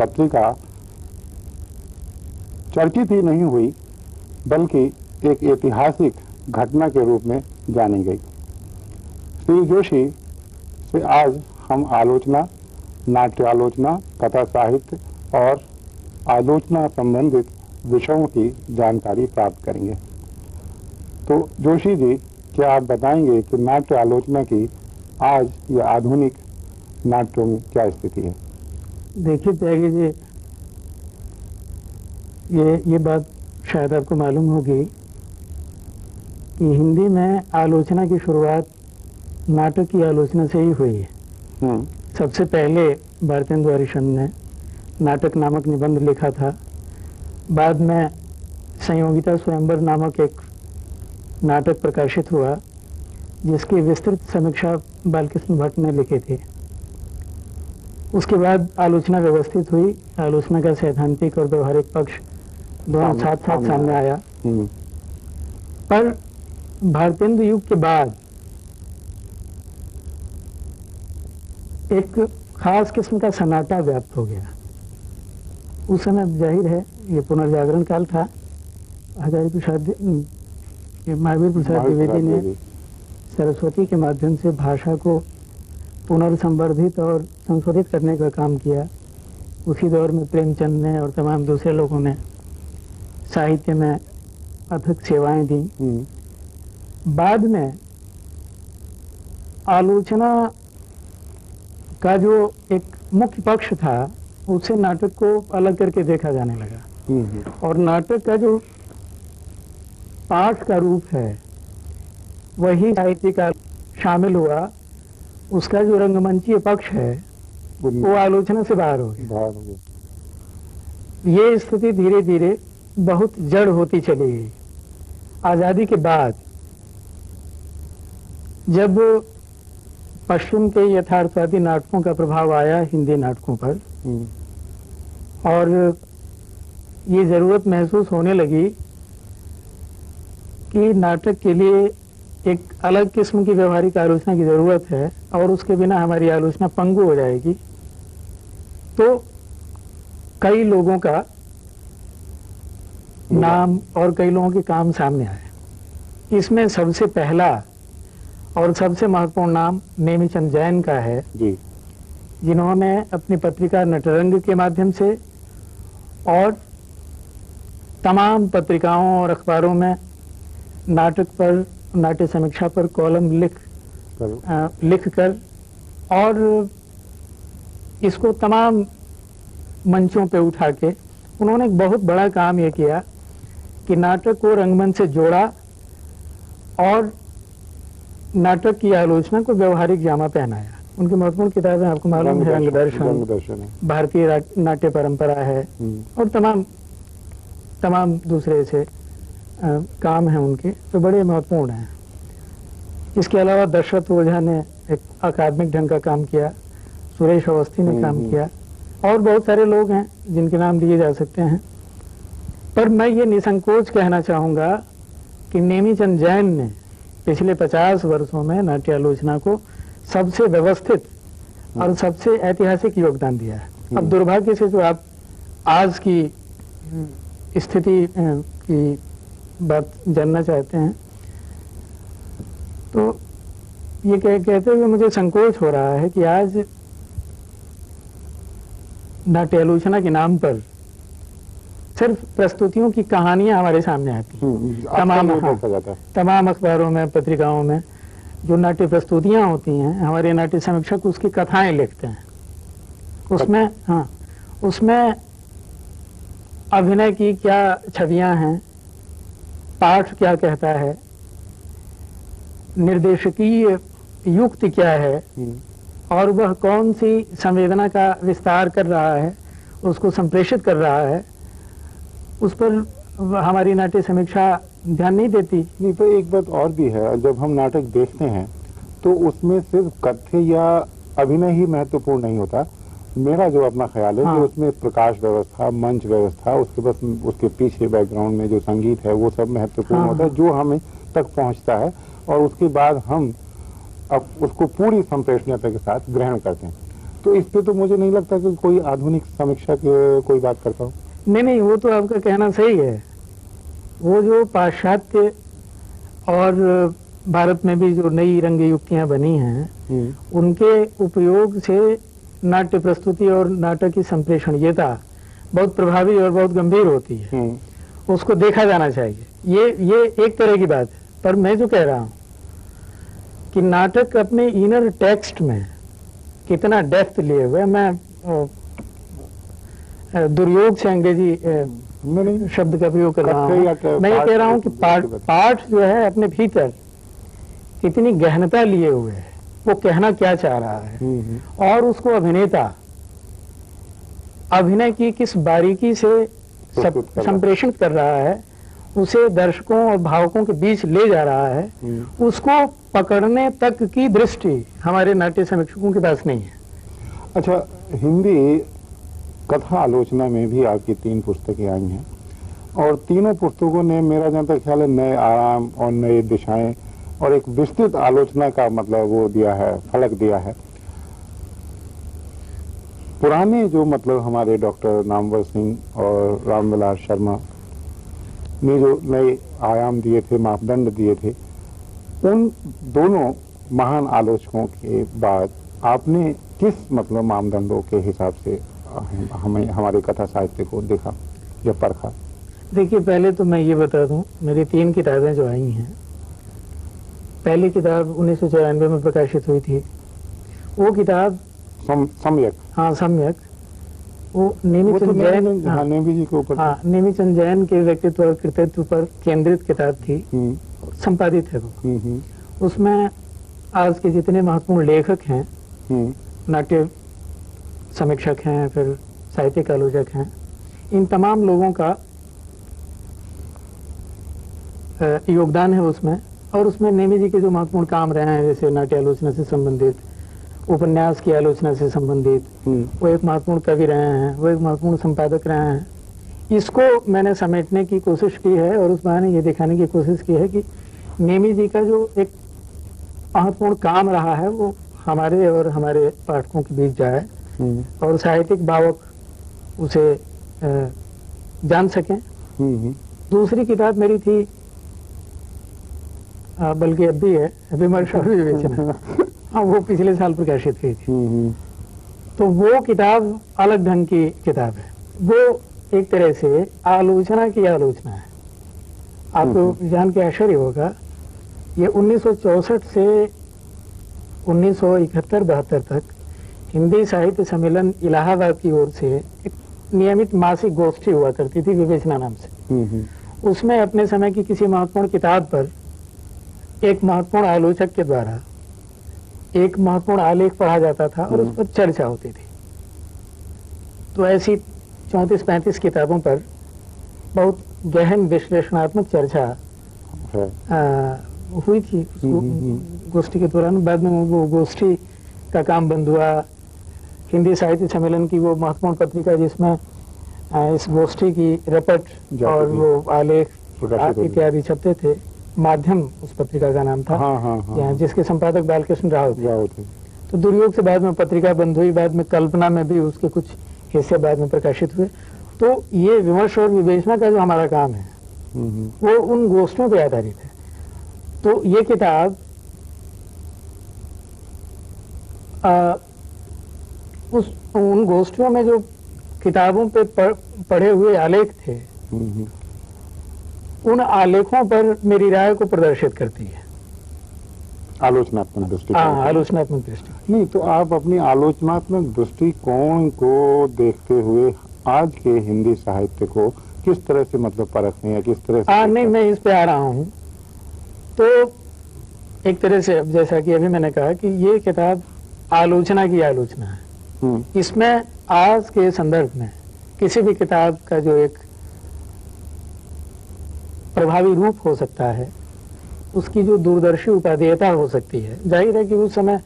पत्रिका चर्चित ही नहीं हुई बल्कि एक ऐतिहासिक घटना के रूप में जानी गई। श्री जोशी से आज हम आलोचना, नाट्य आलोचना, कथा साहित्य और आलोचना संबंधित विषयों की जानकारी प्राप्त करेंगे। तो जोशी जी, क्या आप बताएंगे कि नाट्य आलोचना की आज या आधुनिक नाट्यों में क्या स्थिति है? देखिए त्यागी जी, ये बात शायद आपको मालूम होगी कि हिंदी में आलोचना की शुरुआत नाटक की आलोचना से ही हुई है। सबसे पहले भारतेंदु हरिश्चंद्र ने नाटक नामक निबंध लिखा था। बाद में संयोगिता स्वयंवर नामक एक नाटक प्रकाशित हुआ जिसकी विस्तृत समीक्षा बालकृष्ण भट्ट ने लिखी थी। उसके बाद आलोचना व्यवस्थित हुई। आलोचना का सैद्धांतिक और व्यवहारिक पक्ष दोनों साथ साथ सामने आया। पर भारतेंदु युग के बाद एक खास किस्म का सन्नाटा व्याप्त हो गया। उस समय जाहिर है ये पुनर्जागरण काल था। महावीर प्रसाद द्विवेदी ने सरस्वती के माध्यम से भाषा को पुनर्संवर्धित और संशोधित करने का काम किया। उसी दौर में प्रेमचंद ने और तमाम दूसरे लोगों ने साहित्य में अथक सेवाएं दी। बाद में आलोचना का जो एक मुख्य पक्ष था उससे नाटक को अलग करके देखा जाने लगा और नाटक का जो पाठ का रूप है वही साहित्य का शामिल हुआ। उसका जो रंगमंचीय पक्ष है वो आलोचना से बाहर हो गया। ये स्थिति धीरे धीरे बहुत जड़ होती चली गई। आजादी के बाद जब पश्चिम के यथार्थवादी नाटकों का प्रभाव आया हिंदी नाटकों पर और ये जरूरत महसूस होने लगी कि नाटक के लिए एक अलग किस्म की व्यवहारिक आलोचना की जरूरत है और उसके बिना हमारी आलोचना पंगु हो जाएगी, तो कई लोगों का नाम और कई लोगों के काम सामने आए। इसमें सबसे पहला और सबसे महत्वपूर्ण नाम नेमीचंद जैन का है जी, जिन्होंने अपनी पत्रिका नटरंग के माध्यम से और तमाम पत्रिकाओं और अखबारों में नाटक पर, नाट्य समीक्षा पर कॉलम लिख कर और इसको तमाम मंचों पे उठा के उन्होंने एक बहुत बड़ा काम ये किया कि नाटक को रंगमंच से जोड़ा और नाटक की आलोचना को व्यवहारिक जामा पहनाया। उनकी महत्वपूर्ण किताबें आपको मालूम है, रंगदर्शन, भारतीय नाट्य परंपरा है और तमाम दूसरे से काम हैं उनके, तो बड़े महत्वपूर्ण हैं। इसके अलावा दशरथ ओझा ने एक अकादमिक ढंग का काम किया, सुरेश अवस्थी ने काम किया और बहुत सारे लोग हैं जिनके नाम दिए जा सकते हैं। पर मैं ये निसंकोच कहना चाहूँगा कि नेमीचंद जैन ने पिछले 50 वर्षों में नाट्य आलोचना को सबसे व्यवस्थित और सबसे ऐतिहासिक योगदान दिया है। अब दुर्भाग्य से जो आप आज की स्थिति की बात जानना चाहते हैं तो ये कहते हुए मुझे संकोच हो रहा है कि आज नाट्य आलोचना के नाम पर सिर्फ प्रस्तुतियों की कहानियां हमारे सामने आती हैं। तमाम अखबारों में, पत्रिकाओं में जो नाट्य प्रस्तुतियां होती हैं, हमारे नाट्य समीक्षक उसकी कथाएं लिखते हैं। उसमें अभिनय की क्या छवियां हैं, पाठ क्या कहता है, निर्देशकीय युक्ति क्या है और वह कौन सी संवेदना का विस्तार कर रहा है, उसको संप्रेषित कर रहा है, उस पर हमारी नाट्य समीक्षा ध्यान नहीं देती। नहीं, तो एक बात और भी है, जब हम नाटक देखते हैं तो उसमें सिर्फ कथ्य या अभिनय ही महत्वपूर्ण नहीं होता। मेरा जो अपना ख्याल है कि उसमें प्रकाश व्यवस्था, मंच व्यवस्था, उसके पीछे बैकग्राउंड में जो संगीत है वो सब महत्वपूर्ण होता है, जो हमें तक पहुंचता है और उसके बाद हम अब उसको पूरी संप्रेषणीयता के साथ ग्रहण करते हैं। तो इस पे तो मुझे नहीं लगता कि कोई आधुनिक समीक्षा की कोई बात करता हो। नहीं, वो तो आपका कहना सही है। वो जो पाश्चात्य और भारत में भी जो नई रंग युक्तियां बनी हैं, उनके उपयोग से नाट्य प्रस्तुति और नाटक की संप्रेषणीयता बहुत प्रभावी और बहुत गंभीर होती है। उसको देखा जाना चाहिए। ये एक तरह की बात है। पर मैं जो कह रहा हूं कि नाटक अपने इनर टेक्स्ट में कितना डेप्थ लिए हुए, मैं दुर्योग से अंग्रेजी शब्द का प्रयोग कर रहा हूं। मैं ये कह रहा हूं कि पाठ जो है अपने भीतर कितनी गहनता लिए हुए है, वो कहना क्या चाह रहा है, और उसको अभिनेता अभिनय की किस बारीकी से संप्रेषित कर रहा है, उसे दर्शकों और भावकों के बीच ले जा रहा है, उसको पकड़ने तक की दृष्टि हमारे नाट्य समीक्षकों के पास नहीं है। अच्छा, हिंदी कथा आलोचना में भी आपकी 3 पुस्तकें आई हैं, और तीनों पुस्तकों ने मेरा जहां तक ख्याल है नए आयाम और नई दिशाएं और एक विस्तृत आलोचना का मतलब वो दिया है, फलक दिया है। पुराने जो मतलब हमारे डॉक्टर नामवर सिंह और रामविलास शर्मा ने जो नए आयाम दिए थे, मापदंड दिए थे, उन दोनों महान आलोचकों के बाद आपने किस मतलब मापदंडों के हिसाब से हमें हमारे कथा साहित्य को देखा या परखा? देखिए, पहले तो मैं ये बता दूं, मेरी 3 किताबें जो आई हैं, पहली किताब 1994 में प्रकाशित हुई थी। वो किताब सम्यक, हाँ सम्यक, वो नेमीचंद जैन, नेमी जी के ऊपर, हाँ नेमीचंद जैन के व्यक्तित्व और कृतित्व पर केंद्रित किताब थी, संपादित है वो। उसमें आज के जितने महत्वपूर्ण लेखक हैं, नाट्य समीक्षक हैं, फिर साहित्यिक आलोचक हैं, इन तमाम लोगों का योगदान है उसमें। और उसमें नेमी जी के जो महत्वपूर्ण काम रहे हैं, जैसे नाट्य आलोचना से संबंधित, उपन्यास की आलोचना से संबंधित, वो एक महत्वपूर्ण कवि रहे हैं, वो एक महत्वपूर्ण संपादक रहे हैं। इसको मैंने समेटने की कोशिश की है और उस बहाने ये दिखाने की कोशिश की है कि नेमी जी का जो एक महत्वपूर्ण काम रहा है वो हमारे और हमारे पाठकों के बीच जाए और साहित्यिक भावक उसे जान सकें। दूसरी किताब मेरी थी, बल्कि अब भी है, विमर्श और विवेचना, हाँ वो पिछले साल प्रकाशित हुई थी। तो वो किताब अलग ढंग की किताब है। वो एक तरह से आलोचना की आलोचना है। आपको जान के आश्चर्य होगा, ये 1964 से 1971-72 तक हिंदी साहित्य सम्मेलन इलाहाबाद की ओर से एक नियमित मासिक गोष्ठी हुआ करती थी विवेचना नाम से। उसमें अपने समय की किसी महत्वपूर्ण किताब पर एक महत्वपूर्ण आलोचक के द्वारा एक महत्वपूर्ण आलेख पढ़ा जाता था और उस पर चर्चा होती थी। तो ऐसी 34-35 किताबों पर बहुत गहन विश्लेषणात्मक चर्चा हुई थी गोष्ठी के दौरान। बाद में वो गोष्ठी का काम बंद हुआ। हिंदी साहित्य सम्मेलन की वो महत्वपूर्ण पत्रिका जिसमें इस गोष्ठी की रपट और वो आलेख इत्यादि छपते थे, माध्यम उस पत्रिका का नाम था, जिसके संपादक बालकृष्ण राव थे। तो दुर्योग से बाद में पत्रिका बंद हुई, बाद में कल्पना में भी उसके कुछ हिस्से बाद में प्रकाशित हुए। तो ये विमर्श और विवेचना का जो हमारा काम है वो उन गोष्ठियों पर आधारित है। तो ये किताब उन गोष्ठियों में जो किताबों पे पढ़े हुए आलेख थे, उन आलेखों पर मेरी राय को प्रदर्शित करती है। आलोचनात्मक दृष्टि, आलोचनात्मक दृष्टि। नहीं तो आप अपनी आलोचनात्मक दृष्टिकोण को देखते हुए आज के हिंदी साहित्य को किस तरह से मतलब परखते हैं, किस तरह से? नहीं, मैं इस पे आ रहा हूँ। तो एक तरह से जैसा कि अभी मैंने कहा कि ये किताब आलोचना की आलोचना है। इसमें आज के संदर्भ में किसी भी किताब का जो एक प्रभावी रूप हो सकता है, उसकी जो दूरदर्शी उपादेयता हो सकती है, जाहिर है कि उस समय